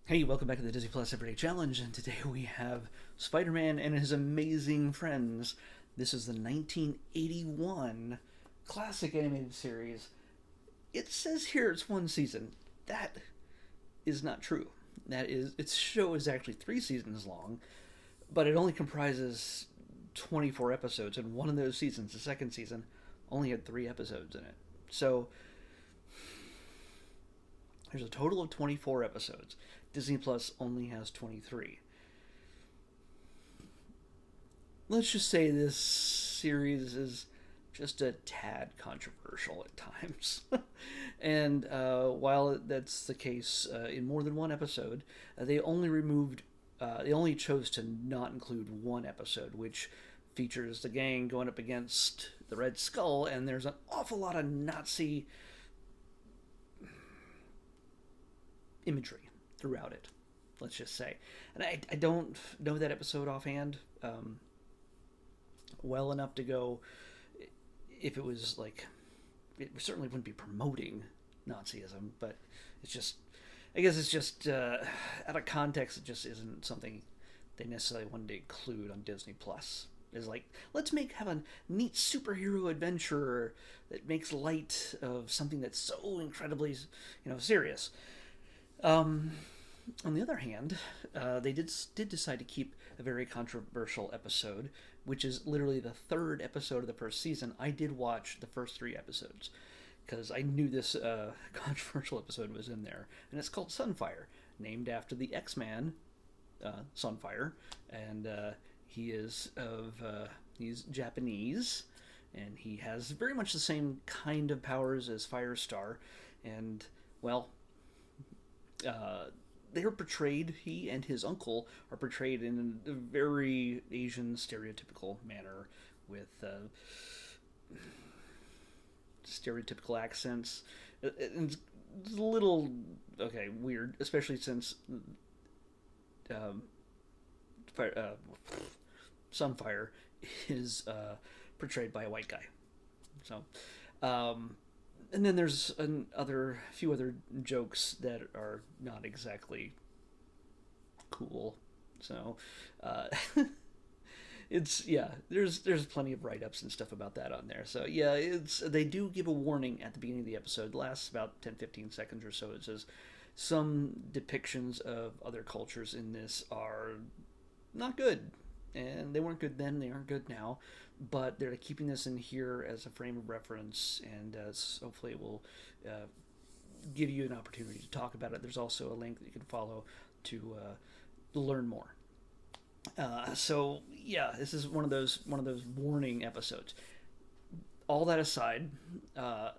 Hey, welcome back to the Disney Plus Everyday Challenge, and today we have Spider-Man and his amazing friends. This is the 1981 classic animated series. It says here it's one season. That is not true. That is, its show is actually 3 seasons long, but it only comprises 24 episodes, and one of those seasons, the second season, only had 3 episodes in it. So there's a total of 24 episodes. Disney Plus only has 23. Let's just say this series is just a tad controversial at times. And while that's the case in more than one episode, they only chose to not include one episode, which features the gang going up against the Red Skull, and there's an awful lot of Nazi imagery throughout it. Let's just say, and I don't know that episode offhand well enough to go if it was like it certainly wouldn't be promoting Nazism, but it's just I guess it's just out of context. It just isn't something they necessarily wanted to include on Disney Plus. Is like let's have a neat superhero adventure that makes light of something that's so incredibly serious. Um, on the other hand, they did decide to keep a very controversial episode, which is literally the third episode of the first season. I did watch the first 3 episodes because I knew this controversial episode was in there, and it's called Sunfire, named after the X-Man Sunfire, and he's Japanese, and he has very much the same kind of powers as Firestar, and well, uh, they're portrayed. He and his uncle are portrayed in a very Asian stereotypical manner with stereotypical accents. It's a little weird, especially since um, Fire, Sunfire is portrayed by a white guy. So, um, and then there's a few other jokes that are not exactly cool. So, uh, it's yeah. There's plenty of write ups and stuff about that on there. So yeah, it's they do give a warning at the beginning of the episode. It lasts about 10-15 seconds or so. It says some depictions of other cultures in this are not good, and they weren't good then. They aren't good now, but they're keeping this in here as a frame of reference, and hopefully it will uh, give you an opportunity to talk about it. There's also a link that you can follow to learn more. So yeah, this is one of those warning episodes. All that aside, uh,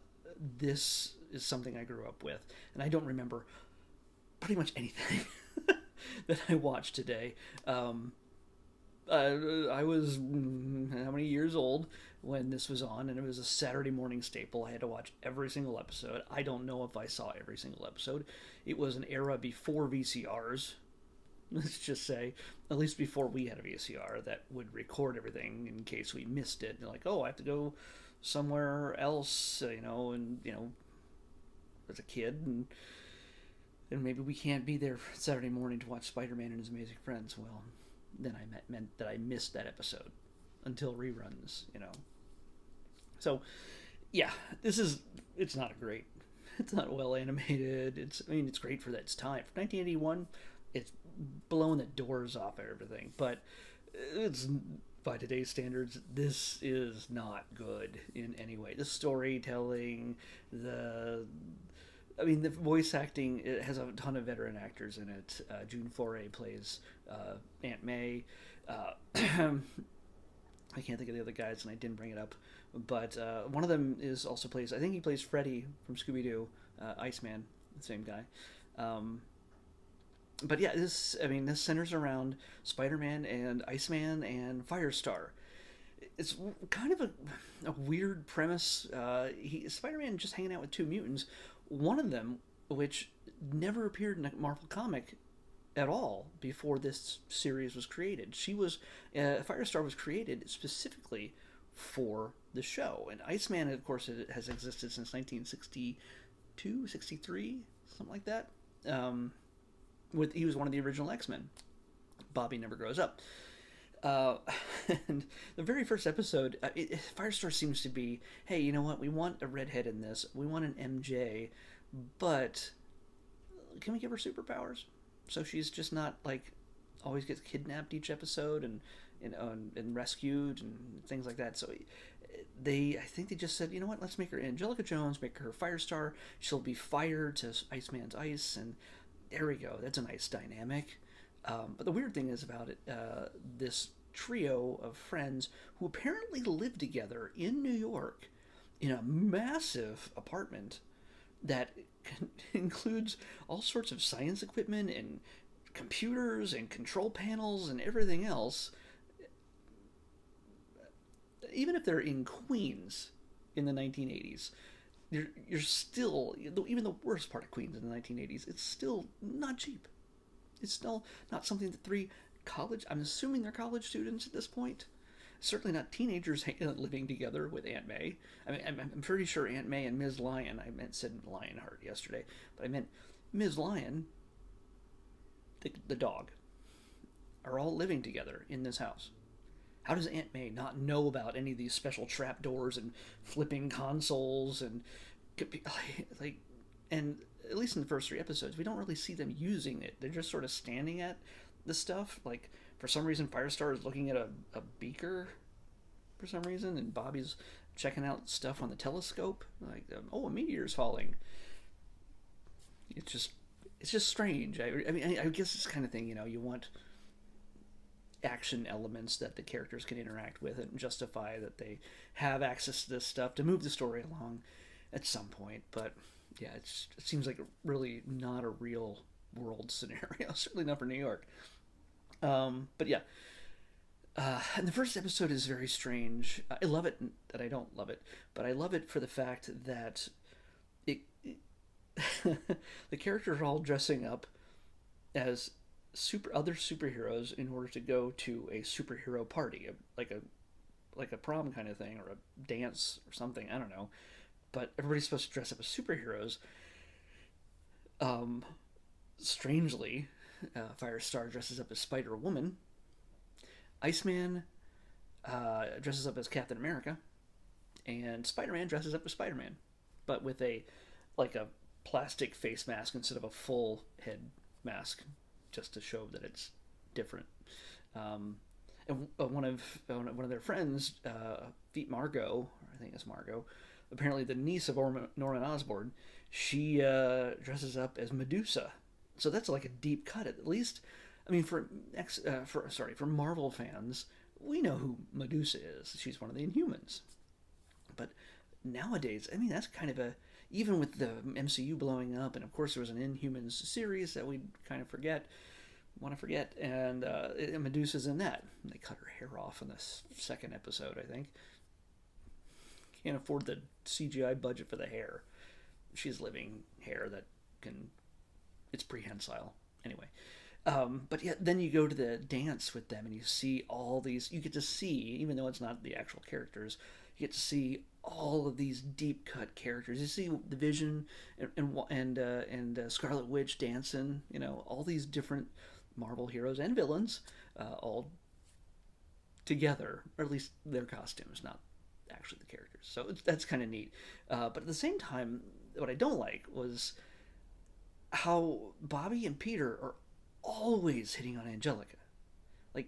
this is something I grew up with, and I don't remember pretty much anything that I watched today. I was how many years old when this was on, and it was a Saturday morning staple. I had to watch every single episode. I don't know if I saw every single episode. It was an era before VCRs. Let's just say, at least before we had a VCR that would record everything in case we missed it. And like, oh, I have to go somewhere else, and as a kid, and maybe we can't be there Saturday morning to watch Spider-Man and his amazing friends. Well, then meant that I missed that episode until reruns. So yeah, it's not a great. It's not well animated. It's great for that time. For 1981, it's blowing the doors off everything. But it's by today's standards, this is not good in any way. The storytelling, the voice acting, it has a ton of veteran actors in it. June Foray plays Aunt May. I can't think of the other guys, and I didn't bring it up. But one of them is also plays. I think he plays Freddy from Scooby Doo, Iceman, the same guy. Um, but yeah, this centers around Spider-Man and Iceman and Firestar. It's kind of a weird premise. Spider-Man just hanging out with 2 mutants. One of them, which never appeared in a Marvel comic at all before this series was created. Firestar was created specifically for the show, and Iceman, of course, has existed since 1962, 63, something like that. Um, He was one of the original X-Men. Bobby never grows up. Uh, and the very first episode, Firestar seems to be, hey, you know what? We want a redhead in this. We want an MJ, but can we give her superpowers? So she's just not like always gets kidnapped each episode and rescued and things like that. So I think they just said, you know what? Let's make her Angelica Jones, make her Firestar. She'll be fired to Iceman's ice, and there we go. That's a nice dynamic. But the weird thing is about it, this trio of friends who apparently live together in New York in a massive apartment that includes all sorts of science equipment and computers and control panels and everything else. Even if they're in Queens in the 1980s, you're still, even the worst part of Queens in the 1980s, it's still not cheap. It's still not something that three college, I'm assuming they're college students at this point. Certainly not teenagers living together with Aunt May. I mean, I'm pretty sure Aunt May and Ms. Lyon, said Lionheart yesterday, but I meant Ms. Lyon, the dog, are all living together in this house. How does Aunt May not know about any of these special trapdoors and flipping consoles and like, and at least in the first 3 episodes, we don't really see them using it. They're just sort of standing at the stuff. Like, for some reason, Firestar is looking at a beaker for some reason, and Bobby's checking out stuff on the telescope. Like, oh, a meteor's falling. It's just strange. I mean, I guess it's the kind of thing, you want action elements that the characters can interact with and justify that they have access to this stuff to move the story along at some point. But yeah, it seems like really not a real world scenario. Certainly not for New York. But yeah, and the first episode is very strange. I love it that I don't love it, but I love it for the fact that the characters are all dressing up as other superheroes in order to go to a superhero party, like a prom kind of thing, or a dance or something. I don't know, but everybody's supposed to dress up as superheroes. Strangely, Firestar dresses up as Spider-Woman. Iceman dresses up as Captain America, and Spider-Man dresses up as Spider-Man, but with a plastic face mask instead of a full head mask, just to show that it's different. And one of their friends, Margot, I think it's Margot, apparently the niece of Norman Osborn, she dresses up as Medusa. So that's like a deep cut, at least. I mean, for Marvel fans, we know who Medusa is. She's one of the Inhumans. But nowadays, I mean, that's kind of even with the MCU blowing up, and of course there was an Inhumans series that we kind of want to forget, and Medusa's in that. They cut her hair off in the second episode, I think. Can't afford the CGI budget for the hair. She's living hair that it's prehensile. Anyway. But yeah, then you go to the dance with them and you see all these, you get to see, even though it's not the actual characters, you get to see all of these deep cut characters. You see the Vision and Scarlet Witch dancing, all these different Marvel heroes and villains, all together, or at least their costumes, not actually the characters. So that's kind of neat. But at the same time, what I don't like was how Bobby and Peter are always hitting on Angelica. Like,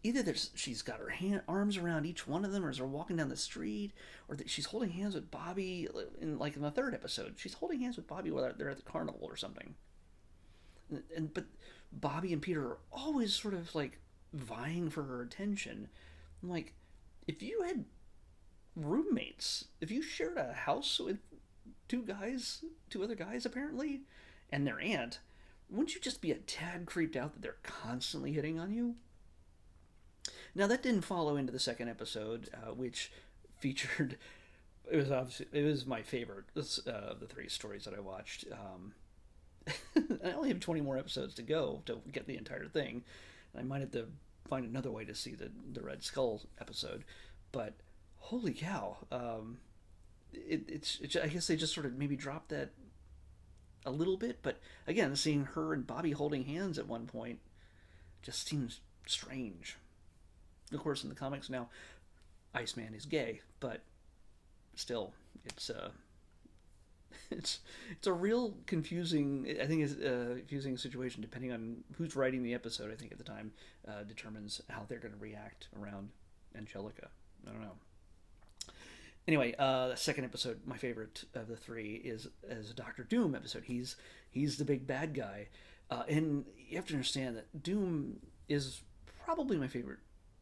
either she's got her arms around each one of them, or as they're walking down the street, or that she's holding hands with Bobby in the third episode. She's holding hands with Bobby while they're at the carnival or something. But Bobby and Peter are always sort of like vying for her attention. I'm like, if you had roommates, if you shared a house with two other guys apparently, and their aunt, wouldn't you just be a tad creeped out that they're constantly hitting on you? Now, that didn't follow into the second episode, which featured, it was my favorite of the 3 stories that I watched. I only have 20 more episodes to go to get the entire thing. I might have to find another way to see the Red Skull episode, but holy cow. I guess they just sort of maybe dropped that a little bit, but again, seeing her and Bobby holding hands at one point just seems strange. Of course, in the comics now, Iceman is gay, but still, it's it's it's a real confusing. I think it's a confusing situation depending on who's writing the episode. I think at the time determines how they're going to react around Angelica. I don't know. Anyway, the second episode, my favorite of the three, is a Doctor Doom episode. He's the big bad guy, and you have to understand that Doom is probably my favorite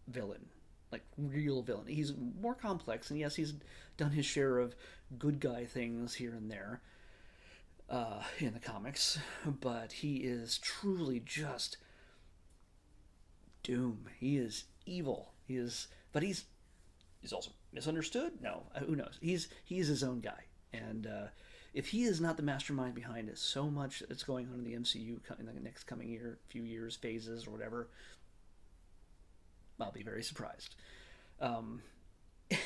villain, like real villain. He's more complex, and yes, he's done his share of good guy things here and there in the comics, but he is truly just Doom. He is evil. But he's also misunderstood. No, who knows? He's his own guy, and if he is not the mastermind behind it, so much that's going on in the MCU in the next coming year, few years, phases, or whatever, I'll be very surprised. Um,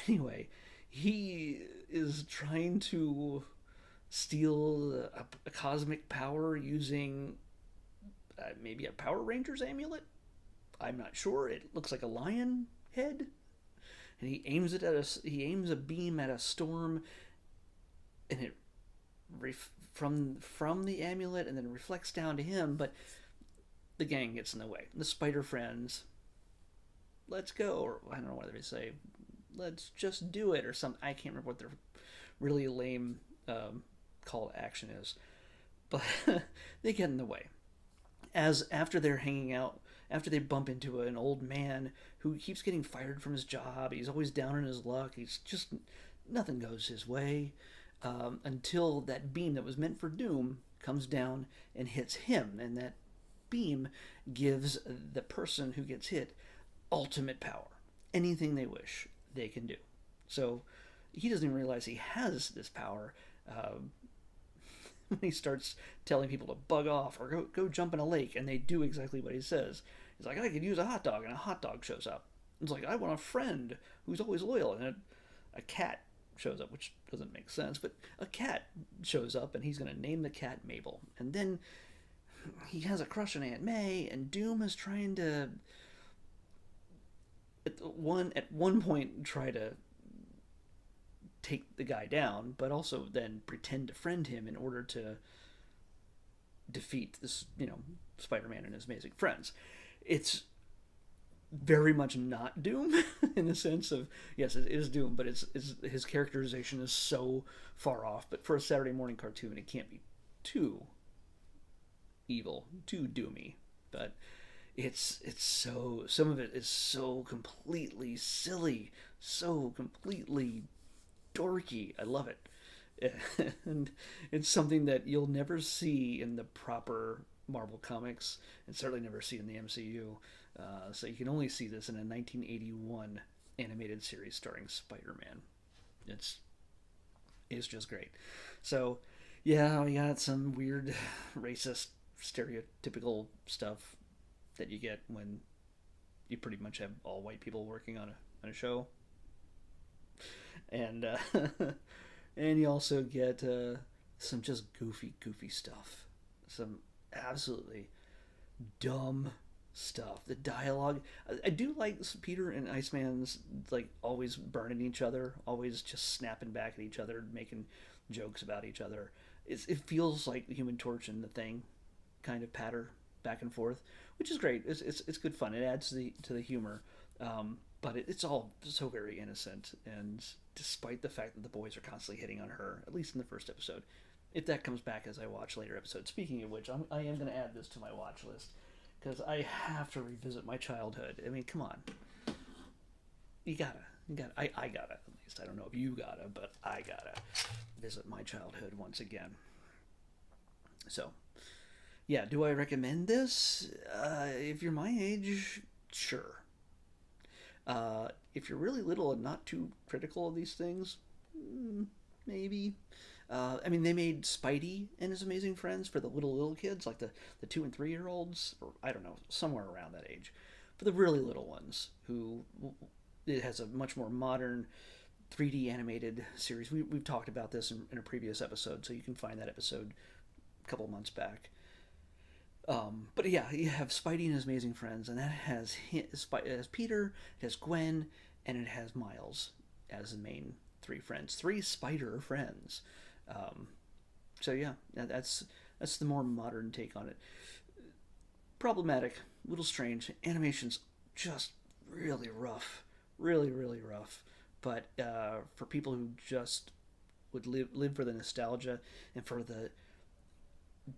anyway, he is trying to steal a cosmic power using maybe a Power Rangers amulet. I'm not sure. It looks like a lion head, and he aims a beam at a storm, and it from the amulet and then reflects down to him. But the gang gets in the way. The Spider Friends, let's go, or I don't know what they say, let's just do it, or something. I can't remember what their really lame call to action is, but they get in the way. As after they're hanging out, after they bump into an old man who keeps getting fired from his job, he's always down on his luck. He's just nothing goes his way until that beam that was meant for Doom comes down and hits him, and that beam gives the person who gets hit ultimate power. Anything they wish, they can do. So he doesn't even realize he has this power when he starts telling people to bug off or go jump in a lake, and they do exactly what he says. He's like, I could use a hot dog, and a hot dog shows up. It's like, I want a friend who's always loyal, and a cat shows up, which doesn't make sense, but a cat shows up, and he's going to name the cat Mabel. And then he has a crush on Aunt May, and Doom is trying to at one point try to take the guy down, but also then pretend to friend him in order to defeat this, Spider-Man and his amazing friends. It's very much not Doom in the sense of, yes, it is Doom, but it's his characterization is so far off. But for a Saturday morning cartoon, it can't be too evil, too doomy. But it's so, some of it is so completely silly, so completely dorky. I love it. And it's something that you'll never see in the proper Marvel comics, and certainly never see in the MCU. So you can only see this in a 1981 animated series starring Spider-Man. It's just great. So yeah, we got some weird racist stereotypical stuff that you get when you pretty much have all white people working on a show, and and you also get some just goofy stuff, some absolutely dumb stuff. The dialogue, I do like Peter and Iceman's like always burning each other, always just snapping back at each other, making jokes about each other. It feels like the Human Torch and the Thing kind of patter back and forth, which is great. It's good fun. It adds to the humor, but it's all so very innocent. And despite the fact that the boys are constantly hitting on her, at least in the first episode, if that comes back as I watch later episodes. Speaking of which, I am going to add this to my watch list because I have to revisit my childhood. I mean, come on, you gotta. I gotta, at least. I don't know if you gotta, but I gotta visit my childhood once again. So, yeah, do I recommend this? If you're my age, sure. If you're really little and not too critical of these things, maybe. I mean, they made Spidey and his amazing friends for the little kids, like the 2 and 3 year olds, or I don't know, somewhere around that age. For the really little ones, who it has a much more modern 3D animated series. We've talked about this in a previous episode, so you can find that episode a couple months back. But yeah, you have Spidey and his amazing friends, and that it has Peter, it has Gwen, and it has Miles as the main three friends, three Spider friends. Um, so yeah, that's the more modern take on it. Problematic, a little strange. Animation's just really rough, really rough. But for people who just would live for the nostalgia and for the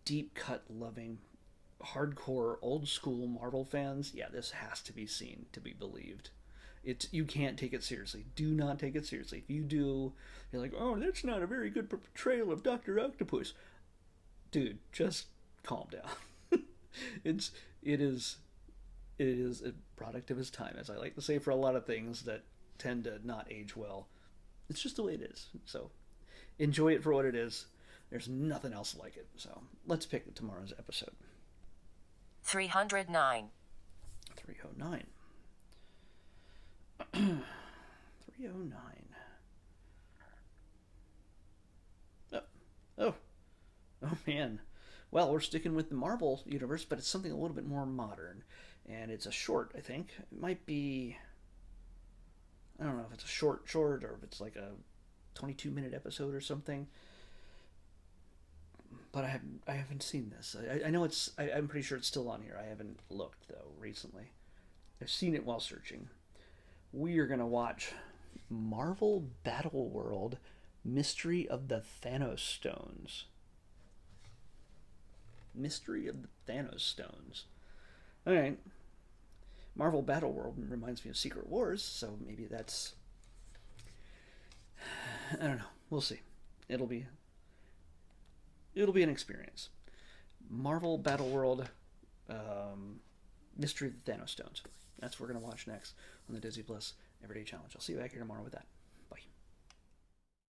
deep cut loving hardcore old school Marvel fans, yeah, this has to be seen to be believed. You can't take it seriously. Do not take it seriously. If you do, you're like, oh, that's not a very good portrayal of Doctor Octopus. Dude, just calm down. it's it is it is a product of his time, as I like to say for a lot of things that tend to not age well. It's just the way it is. So enjoy it for what it is. There's nothing else like it. So let's pick tomorrow's episode. 309. 309. 309. Oh, oh, oh man. Well, we're sticking with the Marvel universe, but it's something a little bit more modern. And it's a short, I think. It might be. I don't know if it's a short or if it's like a 22-minute episode or something. But I haven't seen this. I know I'm pretty sure it's still on here. I haven't looked though recently. I've seen it while searching. We are gonna watch Marvel Battle World: Mystery of the Thanos Stones. Mystery of the Thanos Stones. All right. Marvel Battle World reminds me of Secret Wars, so maybe that's. I don't know. We'll see. It'll be an experience. Marvel Battle World, Mystery of the Thanos Stones. That's what we're gonna watch next on the Disney Plus Everyday Challenge. I'll see you back here tomorrow with that.